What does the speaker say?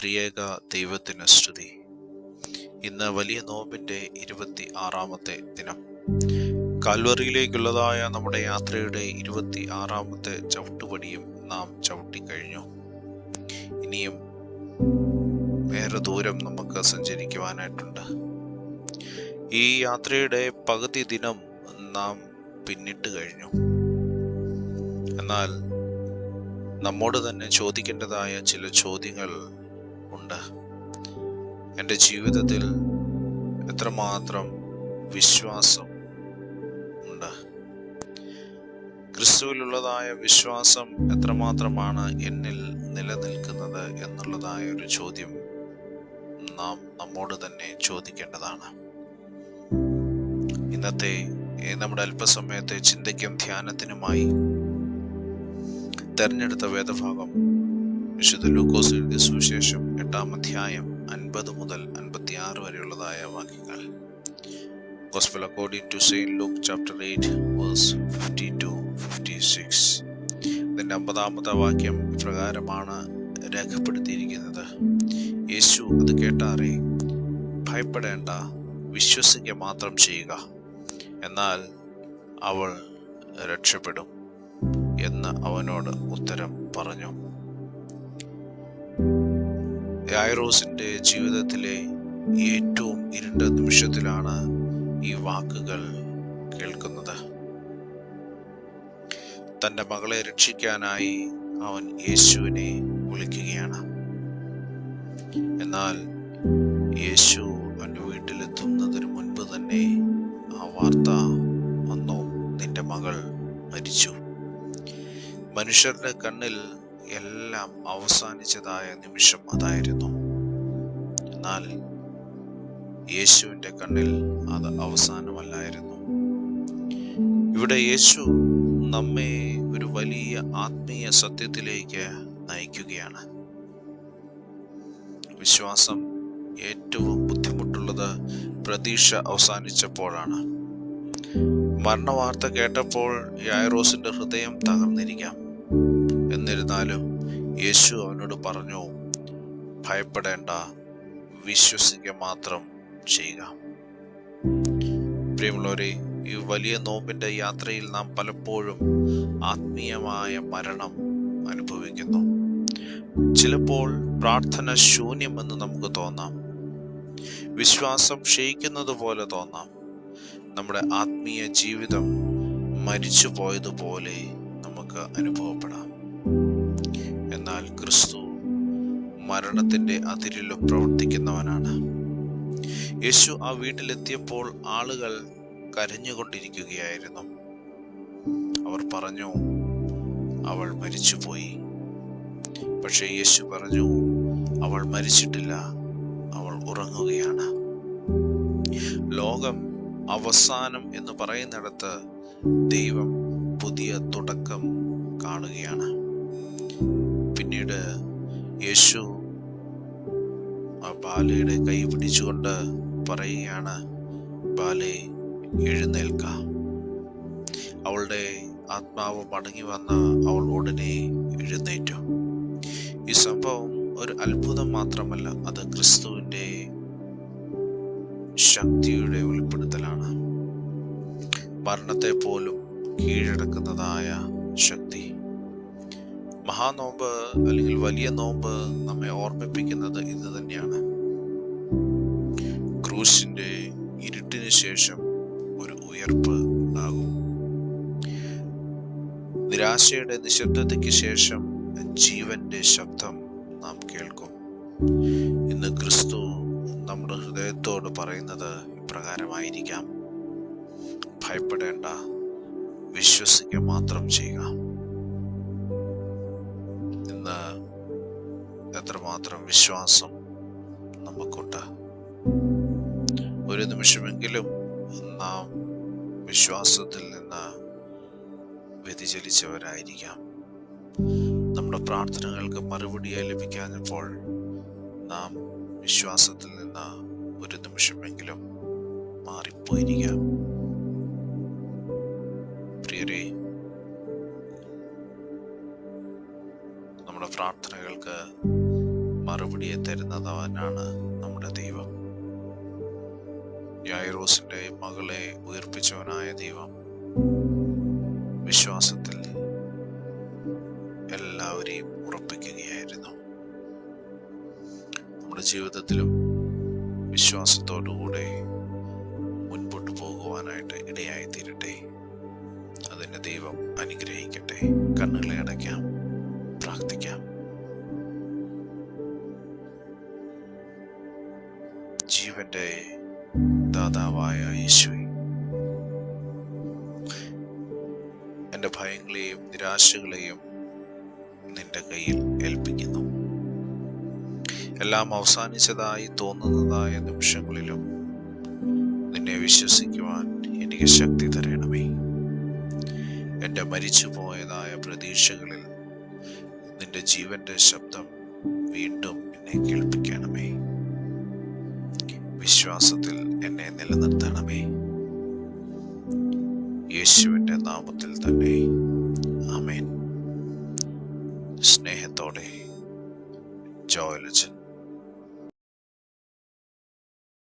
ത്രിയേക ദൈവത്തിന് സ്തുതി. ഇന്ന് വലിയ നോമ്പിന്റെ 26-ാമത്തെ ദിനം. കാൽവറിയിലേക്കുള്ളതായ നമ്മുടെ യാത്രയുടെ 26-ാമത്തെ ചവിട്ടുപടിയും നാം ചവിട്ടിക്കഴിഞ്ഞു. ഇനിയും ഏറെ ദൂരം നമുക്ക് സഞ്ചരിക്കുവാനായിട്ടുണ്ട്. ഈ യാത്രയുടെ പകുതി ദിനം നാം പിന്നിട്ട് കഴിഞ്ഞു. എന്നാൽ നമ്മോട് തന്നെ ചോദിക്കേണ്ടതായ ചില ചോദ്യങ്ങൾ ഉണ്ട്. എൻ്റെ ജീവിതത്തിൽ എത്രമാത്രം വിശ്വാസം ഉണ്ട്? ക്രിസ്തുവിലുള്ളതായ വിശ്വാസം എത്രമാത്രമാണ് എന്നിൽ നിലനിൽക്കുന്നത് എന്നുള്ളതായ ഒരു ചോദ്യം നാം നമ്മോട് തന്നെ ചോദിക്കേണ്ടതാണ്. ഇന്നത്തെ നമ്മുടെ അല്പസമയത്തെ ചിന്തയ്ക്കും ധ്യാനത്തിനുമായി തെരഞ്ഞെടുത്ത വേദഭാഗം വിശുദ്ധ ലൂക്കോസ് എഴുതിയ സുവിശേഷം 8-ാം അധ്യായം 50 മുതൽ 56 വരെയുള്ളതായ വാക്യങ്ങൾ. Gospel according to Saint Luke chapter 8 verse 50-56. ഇതിന്റെ 50-ാമത്തെ വാക്യം ഇപ്രകാരമാണ് രേഖപ്പെടുത്തിയിരിക്കുന്നത്. യേശു അത് കേട്ടാറെ, ഭയപ്പെടേണ്ട, വിശ്വസിക്കുക മാത്രം ചെയ്യുക, എന്നാൽ അവൾ രക്ഷപ്പെടും എന്ന് അവനോട് ഉത്തരം പറഞ്ഞു. യായിറോസിന്റെ ജീവിതത്തിലെ ഏറ്റവും ഇരുണ്ട നിമിഷത്തിലാണ് ഈ വാക്കുകൾ കേൾക്കുന്നത്. തൻ്റെ മകളെ രക്ഷിക്കാനായി അവൻ യേശുവിനെ വിളിക്കുകയാണ്. എന്നാൽ യേശു അവൻ്റെ വീട്ടിലെത്തുന്നതിന് മുൻപ് തന്നെ ആ വാർത്ത വന്നു: നിന്റെ മകൾ മരിച്ചു. മനുഷ്യരുടെ കണ്ണിൽ എല്ലാം അവസാനിച്ചതായ നിമിഷം അതായിരുന്നു. എന്നാൽ യേശുവിൻ്റെ കണ്ണിൽ അത് അവസാനമല്ലായിരുന്നു. ഇവിടെ യേശു നമ്മെ ഒരു വലിയ ആത്മീയ സത്യത്തിലേക്ക് നയിക്കുകയാണ്. വിശ്വാസം ഏറ്റവും ബുദ്ധിമുട്ടുള്ളത് പ്രതീക്ഷ അവസാനിച്ചപ്പോഴാണ്. മരണവാർത്ത കേട്ടപ്പോൾ യായിറോസിന്റെ ഹൃദയം തകർന്നിരിക്കാം. എന്നിരുന്നാലും യേശു അവനോട് പറഞ്ഞു, ഭയപ്പെടേണ്ട, വിശ്വസിക്കുക മാത്രം ചെയ്യുക. പ്രിയമുള്ളവരെ, ഈ വലിയ നോമ്പിന്റെ യാത്രയിൽ നാം പലപ്പോഴും ആത്മീയമായ മരണം അനുഭവിക്കുന്നു. ചിലപ്പോൾ പ്രാർത്ഥന ശൂന്യമെന്ന് നമുക്ക് തോന്നാം. വിശ്വാസം ക്ഷയിക്കുന്നത് പോലെ തോന്നാം. നമ്മുടെ ആത്മീയ ജീവിതം മരിച്ചു പോയതുപോലെ നമുക്ക് അനുഭവപ്പെടാം. എന്നാൽ ക്രിസ്തു മരണത്തിന്റെ അതിരിലും പ്രവർത്തിക്കുന്നവനാണ്. യേശു ആ വീട്ടിലെത്തിയപ്പോൾ ആളുകൾ കരഞ്ഞുകൊണ്ടിരിക്കുകയായിരുന്നു. അവർ പറഞ്ഞു, അവൾ മരിച്ചുപോയി. പക്ഷേ യേശു പറഞ്ഞു, അവൾ മരിച്ചിട്ടില്ല, അവൾ ഉറങ്ങുകയാണ്. ലോകം അവസാനം എന്ന് പറയുന്നിടത്ത് ദൈവം പുതിയ തുടക്കം കാണുകയാണ്. പിന്നീട് യേശു ആ ബാലയുടെ കൈ പിടിച്ചുകൊണ്ട് പറയുകയാണ്, ബാലേ, എഴുന്നേൽക്ക. അവളുടെ ആത്മാവ് മടങ്ങി വന്ന് അവൾ ഉടനെ എഴുന്നേറ്റു. ഈ സംഭവം ഒരു അത്ഭുതം മാത്രമല്ല, അത് ക്രിസ്തുവിൻ്റെ ശക്തിയുടെ വെളിപ്പെടുത്തലാണ്. മരണത്തെ പോലും കീഴടക്കുന്നതായ ശക്തി. മഹാനോമ്പ് അല്ലെങ്കിൽ വലിയ നോമ്പ് നമ്മെ ഓർമ്മിപ്പിക്കുന്നത് ഇത് തന്നെയാണ്. ക്രൂശിന്റെ ഇരുട്ടിന് ശേഷം ഒരു ഉയർപ്പ് ഉണ്ടാകും. നിരാശയുടെ നിശബ്ദതയ്ക്ക് ശേഷം ജീവന്റെ ശബ്ദം നാം കേൾക്കും. ഇന്ന് ക്രിസ്തു നമ്മുടെ ഹൃദയത്തോട് പറയുന്നത് ഇപ്രകാരമായിരിക്കാം: ഭയപ്പെടേണ്ട, വിശ്വസിക്കുക മാത്രം ചെയ്യുക. ഇന്ന് എത്രമാത്രം വിശ്വാസം നമുക്കുണ്ട്? ഒരു നിമിഷമെങ്കിലും നാം വിശ്വാസത്തിൽ നിന്ന് വ്യതിചലിച്ചവരായിരിക്കാം. നമ്മുടെ പ്രാർത്ഥനകൾക്ക് മറുപടിയായി ലഭിക്കാഞ്ഞപ്പോൾ നാം വിശ്വാസത്തിൽ നിന്ന് ഒരു നിമിഷമെങ്കിലും മാറിപ്പോയിരിക്കാം. പ്രിയരെ, നമ്മുടെ പ്രാർത്ഥനകൾക്ക് മറുപടി മറുപടിയെ തരുന്നവനാണ് നമ്മുടെ ദൈവം. യായിറോസിന്റെ മകളെ ഉയർപ്പിച്ചവനായ ദൈവം വിശ്വാസത്തിൽ എല്ലാവരെയും ഉറപ്പിക്കുകയായിരുന്നു. നമ്മുടെ ജീവിതത്തിലും വിശ്വാസത്തോടുകൂടെ മുൻപോട്ട് പോകുവാനായിട്ട് ഇടയായി തീരട്ടെ. അതിന് ദൈവം അനുഗ്രഹിക്കട്ടെ. കണ്ണുകളെ അടയ്ക്കാം, പ്രാർത്ഥിക്കാം. ജീവന്റെ ദാതാവായ യേശുവേ, എൻ്റെ ഭയങ്ങളെയും നിരാശകളെയും നിന്റെ കയ്യിൽ ഏൽപ്പിക്കുന്നു. എല്ലാം അവസാനിച്ചതായി തോന്നുന്നതായ നിമിഷങ്ങളിലും നിന്നെ വിശ്വസിക്കുവാൻ എനിക്ക് ശക്തി തരണമേ. എൻ്റെ മരിച്ചുപോയതായ പ്രതീക്ഷകളിൽ നിന്റെ ജീവന്റെ ശബ്ദം വീണ്ടും എന്നെ കേൾപ്പിക്കണമേ. വിശ്വാസത്തിൽ എന്നെ നിലനിർത്തണമേ. യേശുവിൻ്റെ നാമത്തിൽ തന്നെ, ആമേൻ. സ്നേഹത്തോടെ, ജോയൽ അച്ഛൻ.